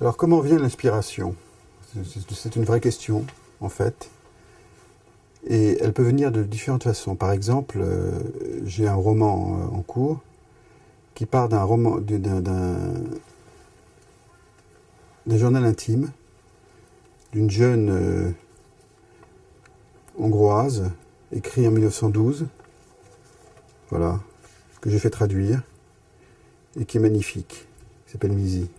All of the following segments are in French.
Alors comment vient l'inspiration? C'est une vraie question, en fait. Et elle peut venir de différentes façons. Par exemple, j'ai un roman en cours qui part d'un journal intime d'une jeune hongroise, écrit en 1912, voilà, que j'ai fait traduire, et qui est magnifique, qui s'appelle Misi.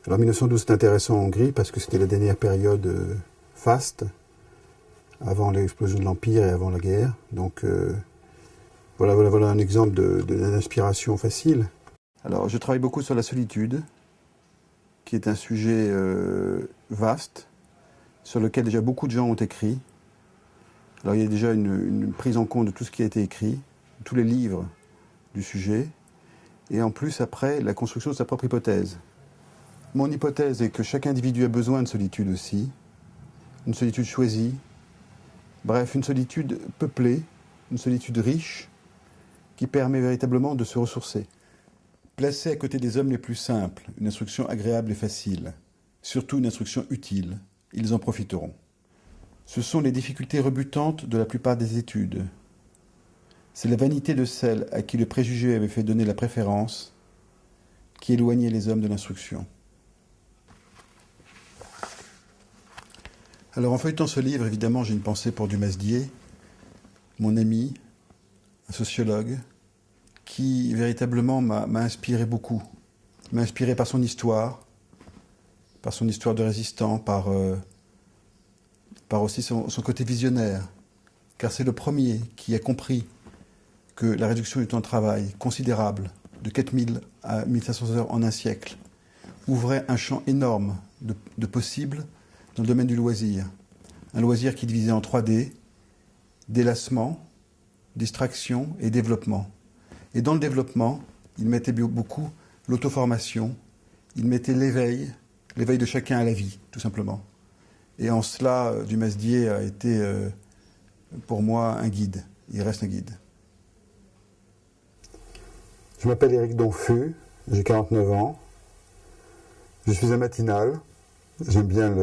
Alors 1912 c'est intéressant en Hongrie parce que c'était la dernière période faste, avant l'explosion de l'Empire et avant la guerre. Donc voilà un exemple d'inspiration facile. Alors je travaille beaucoup sur la solitude, qui est un sujet vaste, sur lequel déjà beaucoup de gens ont écrit. Alors il y a déjà une prise en compte de tout ce qui a été écrit, tous les livres du sujet, et en plus après la construction de sa propre hypothèse. Mon hypothèse est que chaque individu a besoin de solitude aussi, une solitude choisie, bref, une solitude peuplée, une solitude riche, qui permet véritablement de se ressourcer. Placer à côté des hommes les plus simples, une instruction agréable et facile, surtout une instruction utile, ils en profiteront. Ce sont les difficultés rebutantes de la plupart des études. C'est la vanité de celles à qui le préjugé avait fait donner la préférence qui éloignait les hommes de l'instruction. Alors en feuilletant ce livre, évidemment, j'ai une pensée pour Dumasdier, mon ami, un sociologue, qui véritablement m'a inspiré beaucoup. Il m'a inspiré par son histoire de résistant, par aussi son côté visionnaire, car c'est le premier qui a compris que la réduction du temps de travail considérable, de 4000 à 1500 heures en un siècle, ouvrait un champ énorme de possibles dans le domaine du loisir. Un loisir qui divisait en 3D, délassement, distraction et développement. Et dans le développement, il mettait beaucoup l'auto-formation, il mettait l'éveil de chacun à la vie, tout simplement. Et en cela, Dumasdier a été, pour moi, un guide. Il reste un guide. Je m'appelle Éric Donfus, j'ai 49 ans. Je suis un matinal. J'aime bien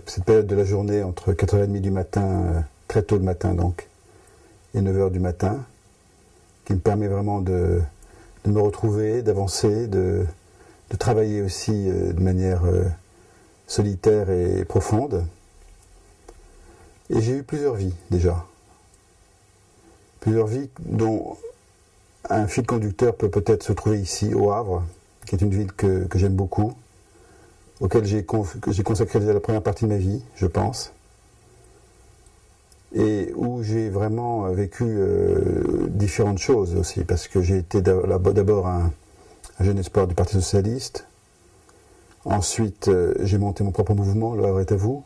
cette période de la journée entre 4h30 du matin, très tôt le matin donc, et 9h du matin, qui me permet vraiment de me retrouver, d'avancer, de travailler aussi de manière solitaire et profonde. Et j'ai eu plusieurs vies déjà. Plusieurs vies dont un fil conducteur peut peut-être se trouver ici, au Havre, qui est une ville que j'aime beaucoup, auquel j'ai consacré déjà la première partie de ma vie, je pense, et où j'ai vraiment vécu différentes choses aussi, parce que j'ai été d'abord un jeune espoir du Parti Socialiste. Ensuite, j'ai monté mon propre mouvement, Le Havre est à vous,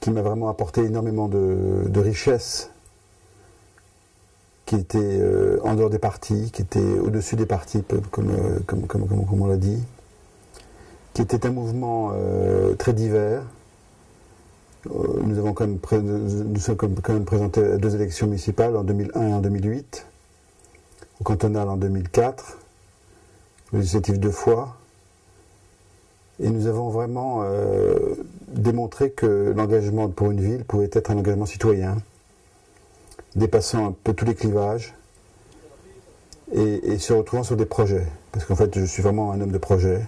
qui m'a vraiment apporté énormément de richesses, qui était en dehors des partis, qui était au-dessus des partis, comme on l'a dit, qui était un mouvement très divers. Nous sommes quand même présentés à 2 élections municipales, en 2001 et en 2008, au cantonal en 2004, législatif 2 fois. Et nous avons vraiment démontré que l'engagement pour une ville pouvait être un engagement citoyen, dépassant un peu tous les clivages et se retrouvant sur des projets. Parce qu'en fait, je suis vraiment un homme de projet.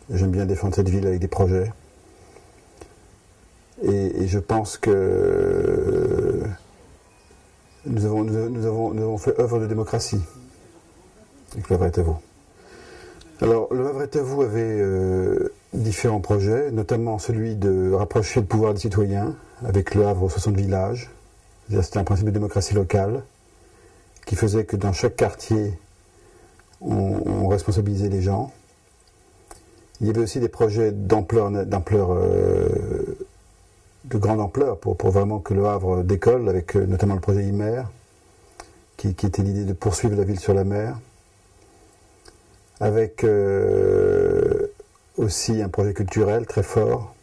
J'aime bien défendre cette ville avec des projets. Et je pense que nous avons fait œuvre de démocratie avec Le Havre est à vous. Alors, Le Havre est à vous avait différents projets, notamment celui de rapprocher le pouvoir des citoyens avec Le Havre aux 60 villages. C'était un principe de démocratie locale qui faisait que dans chaque quartier, on responsabilisait les gens. Il y avait aussi des projets de grande ampleur pour vraiment que Le Havre décolle, avec notamment le projet IMER, qui était l'idée de poursuivre la ville sur la mer, avec aussi un projet culturel très fort,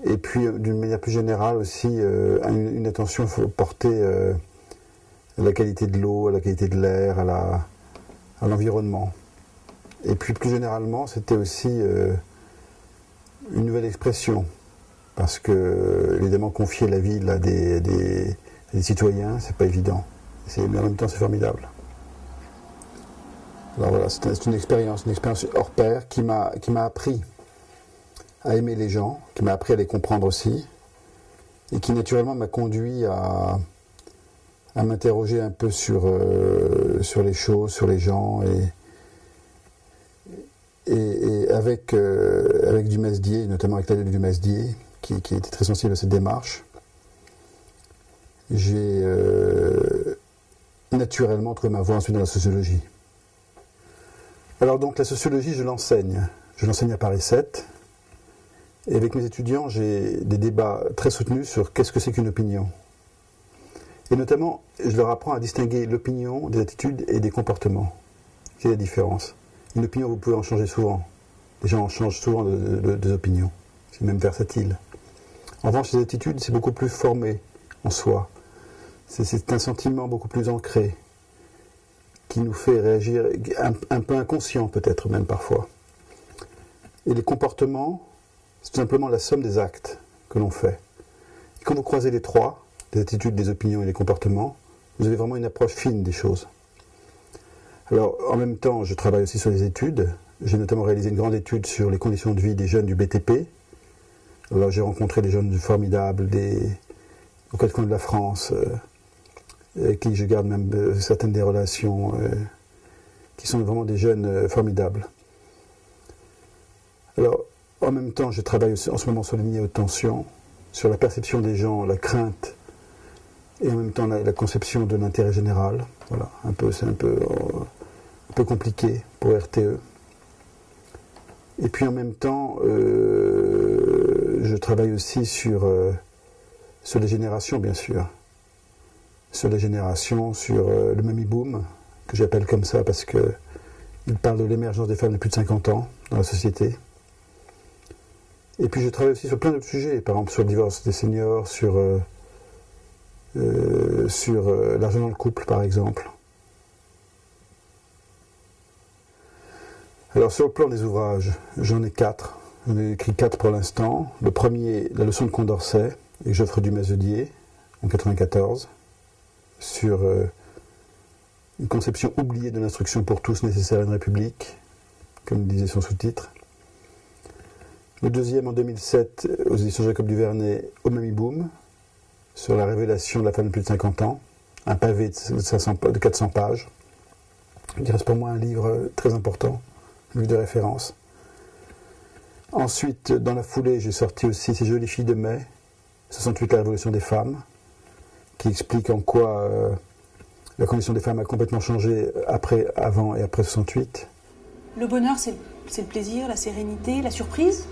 et puis d'une manière plus générale aussi une attention portée à la qualité de l'eau, à la qualité de l'air, à l'environnement. Et puis plus généralement, c'était aussi une nouvelle expression. Parce que, évidemment, confier la ville à des citoyens, c'est pas évident. Mais en même temps, c'est formidable. Alors voilà, c'est une expérience hors pair qui m'a appris à aimer les gens, qui m'a appris à les comprendre aussi, et qui naturellement m'a conduit à m'interroger un peu sur les choses, sur les gens, et avec Dumasdier, notamment avec l'aide de Dumasdier, qui était très sensible à cette démarche, j'ai naturellement trouvé ma voie ensuite dans la sociologie. Alors donc la sociologie, je l'enseigne à Paris 7, et avec mes étudiants, j'ai des débats très soutenus sur qu'est-ce que c'est qu'une opinion. Et notamment, je leur apprends à distinguer l'opinion des attitudes et des comportements. Quelle est la différence? Une opinion, vous pouvez en changer souvent. Les gens en changent souvent des opinions. C'est même versatile. En revanche, les attitudes, c'est beaucoup plus formé en soi. C'est un sentiment beaucoup plus ancré, qui nous fait réagir, un peu inconscient peut-être même parfois. Et les comportements, c'est tout simplement la somme des actes que l'on fait. Et quand vous croisez les trois, les attitudes, les opinions et les comportements, vous avez vraiment une approche fine des choses. Alors, en même temps, je travaille aussi sur les études. J'ai notamment réalisé une grande étude sur les conditions de vie des jeunes du BTP. Alors, j'ai rencontré des jeunes formidables, aux quatre coins de la France, avec qui je garde même certaines des relations, qui sont vraiment des jeunes formidables. Alors, en même temps, je travaille aussi en ce moment sur les lignes haute tension, sur la perception des gens, la crainte, et en même temps la conception de l'intérêt général. Voilà, c'est un peu compliqué pour RTE. Et puis en même temps, je travaille aussi sur les générations, bien sûr. Sur les générations, sur le Mamie Boom, que j'appelle comme ça parce qu'il parle de l'émergence des femmes de plus de 50 ans dans la société. Et puis je travaille aussi sur plein d'autres sujets, par exemple sur le divorce des seniors, sur l'argent dans le couple, par exemple. Alors sur le plan des ouvrages, j'en ai 4. J'en ai écrit 4 pour l'instant. Le premier, La leçon de Condorcet, avec Geoffroy Dumasdier, en 1994, sur une conception oubliée de l'instruction pour tous nécessaire à une république, comme disait son sous-titre. Le deuxième, en 2007, aux éditions Jacob Duvernay, Au Mamie Boom, sur la révélation de la femme de plus de 50 ans, un pavé de 400 pages. Il reste pour moi un livre très important, un livre de référence. Ensuite, dans la foulée, j'ai sorti aussi Ces jolies filles de mai, 68, la révolution des femmes, qui explique en quoi la condition des femmes a complètement changé avant et après 68. Le bonheur, c'est le plaisir, la sérénité, la surprise.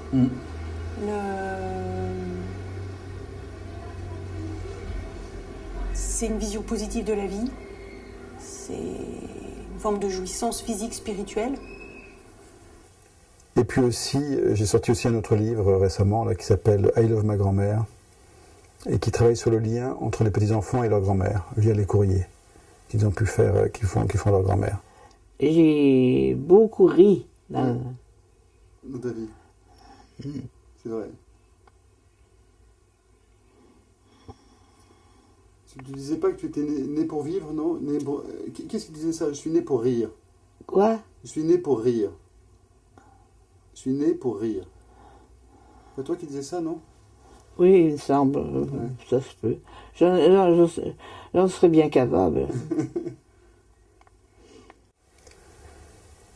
C'est une vision positive de la vie. C'est une forme de jouissance physique, spirituelle. Et puis aussi, j'ai sorti aussi un autre livre récemment là, qui s'appelle I Love ma grand-mère et qui travaille sur le lien entre les petits-enfants et leur grand-mère via les courriers qu'ils ont pu faire, qu'ils font leur grand-mère. J'ai beaucoup ri dans ta vie. C'est vrai. Tu disais pas que tu étais né pour vivre, non? Qu'est-ce qui disait ça? Je suis né pour rire. Quoi? Je suis né pour rire. Je suis né pour rire. C'est toi qui disais ça, non? Oui, il me semble. Ouais. Ça se peut. J'en serais bien capable.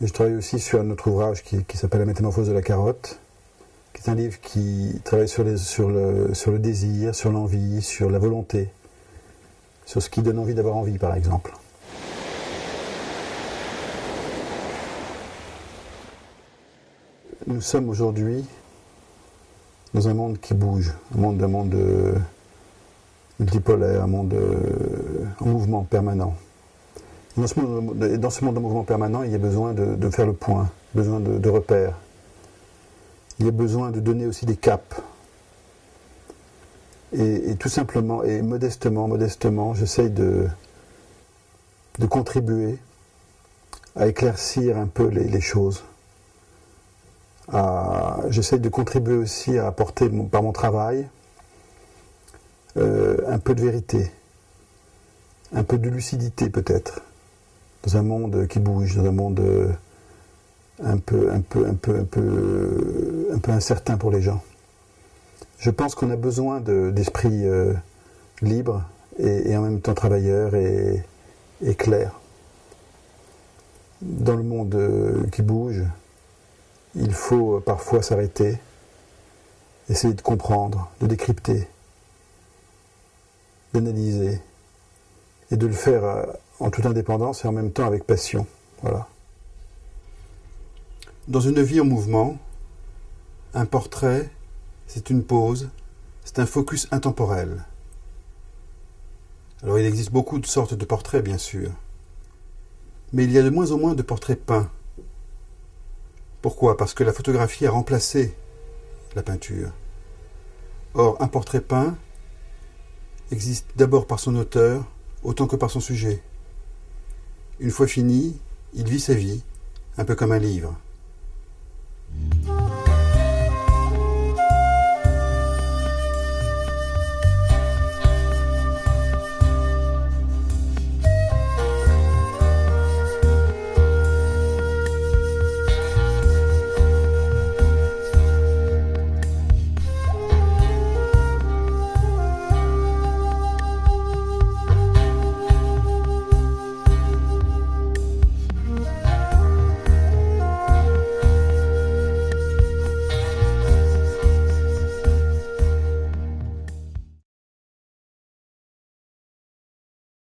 Et je travaille aussi sur un autre ouvrage qui s'appelle La métamorphose de la carotte, qui est un livre qui travaille sur le désir, sur l'envie, sur la volonté, sur ce qui donne envie d'avoir envie, par exemple. Nous sommes aujourd'hui dans un monde qui bouge, un monde multipolaire, un monde en mouvement permanent. Dans ce monde en mouvement permanent, il y a besoin de faire le point, besoin de repères. Il y a besoin de donner aussi des caps. Et tout simplement, et modestement, j'essaye de contribuer à éclaircir un peu les choses. J'essaie de contribuer aussi à apporter par mon travail un peu de vérité, un peu de lucidité peut-être, dans un monde qui bouge, dans un monde un peu incertain pour les gens. Je pense qu'on a besoin d'esprits libres et en même temps travailleurs et clairs. Dans le monde qui bouge, il faut parfois s'arrêter, essayer de comprendre, de décrypter, d'analyser, et de le faire en toute indépendance et en même temps avec passion. Voilà. Dans une vie en mouvement, un portrait, c'est une pose, c'est un focus intemporel. Alors il existe beaucoup de sortes de portraits, bien sûr, mais il y a de moins en moins de portraits peints. Pourquoi? Parce que la photographie a remplacé la peinture. Or, un portrait peint existe d'abord par son auteur, autant que par son sujet. Une fois fini, il vit sa vie, un peu comme un livre.